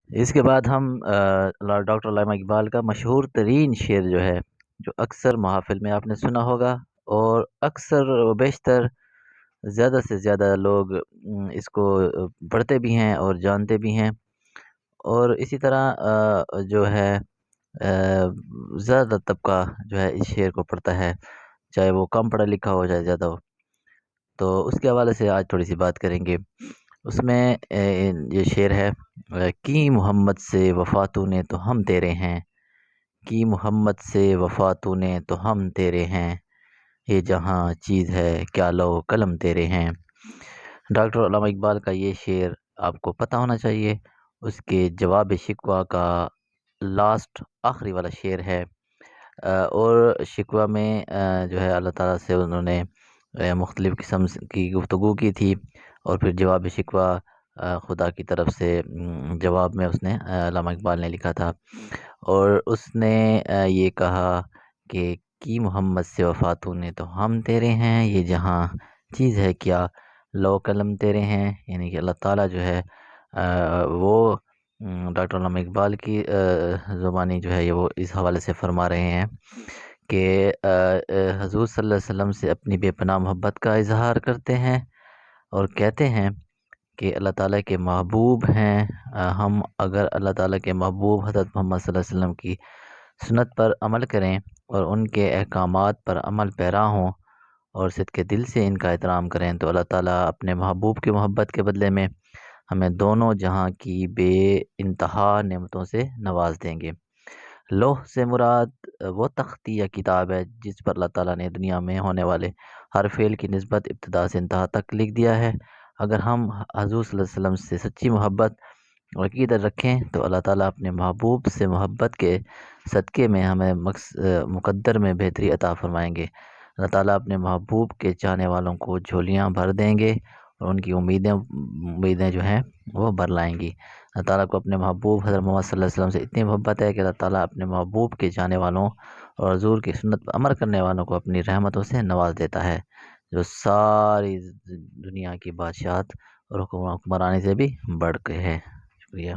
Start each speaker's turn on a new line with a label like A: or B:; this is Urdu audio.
A: اس کے بعد ہم ڈاکٹر علامہ اقبال کا مشہور ترین شعر جو ہے، جو اکثر محافل میں آپ نے سنا ہوگا، اور اکثر و بیشتر زیادہ سے زیادہ لوگ اس کو پڑھتے بھی ہیں اور جانتے بھی ہیں، اور اسی طرح جو ہے زیادہ طبقہ جو ہے اس شعر کو پڑھتا ہے، چاہے وہ کم پڑھا لکھا ہو چاہے زیادہ ہو۔ تو اس کے حوالے سے آج تھوڑی سی بات کریں گے۔ اس میں یہ شعر ہے، کی محمد سے وفا تو نے تو ہم تیرے ہیں، کی محمد سے وفا تو نے تو ہم تیرے ہیں، یہ جہاں چیز ہے کیا لو قلم تیرے ہیں۔ ڈاکٹر علامہ اقبال کا یہ شعر آپ کو پتہ ہونا چاہیے، اس کے جواب شکوہ کا لاسٹ آخری والا شعر ہے۔ اور شکوہ میں جو ہے اللہ تعالیٰ سے انہوں نے مختلف قسم کی گفتگو کی تھی، اور پھر جواب شکوہ خدا کی طرف سے جواب میں اس نے علامہ اقبال نے لکھا تھا، اور اس نے یہ کہا کہ کی محمد سے وفا تو نے تو ہم تیرے ہیں، یہ جہاں چیز ہے کیا لو قلم تیرے ہیں، یعنی کہ اللہ تعالیٰ جو ہے وہ ڈاکٹر علامہ اقبال کی زبانی جو ہے یہ وہ اس حوالے سے فرما رہے ہیں کہ حضور صلی اللہ علیہ وسلم سے اپنی بے پناہ محبت کا اظہار کرتے ہیں، اور کہتے ہیں کہ اللہ تعالیٰ کے محبوب ہیں۔ ہم اگر اللہ تعالیٰ کے محبوب حضرت محمد صلی اللہ علیہ وسلم کی سنت پر عمل کریں اور ان کے احکامات پر عمل پیرا ہوں اور صدق دل سے ان کا احترام کریں، تو اللہ تعالیٰ اپنے محبوب کی محبت کے بدلے میں ہمیں دونوں جہاں کی بے انتہا نعمتوں سے نواز دیں گے۔ لوح سے مراد وہ تختی یا کتاب ہے جس پر اللہ تعالیٰ نے دنیا میں ہونے والے ہر فعل کی نسبت ابتدا سے انتہا تک لکھ دیا ہے۔ اگر ہم حضور صلی اللہ علیہ وسلم سے سچی محبت اور عقیدت رکھیں تو اللہ تعالیٰ اپنے محبوب سے محبت کے صدقے میں ہمیں مقدر میں بہتری عطا فرمائیں گے۔ اللہ تعالیٰ اپنے محبوب کے چاہنے والوں کو جھولیاں بھر دیں گے، اور ان کی امیدیں جو ہیں وہ بھر لائیں گی۔ اللہ تعالیٰ کو اپنے محبوب حضرت محمد صلی اللہ علیہ وسلم سے اتنی محبت ہے کہ اللہ تعالیٰ اپنے محبوب کے چاہنے والوں اور حضور کی سنت پر عمل کرنے والوں کو اپنی رحمتوں سے نواز دیتا ہے، جو ساری دنیا کی بادشاہت اور حکمرانی سے بھی بڑھ کے ہے۔ شکریہ۔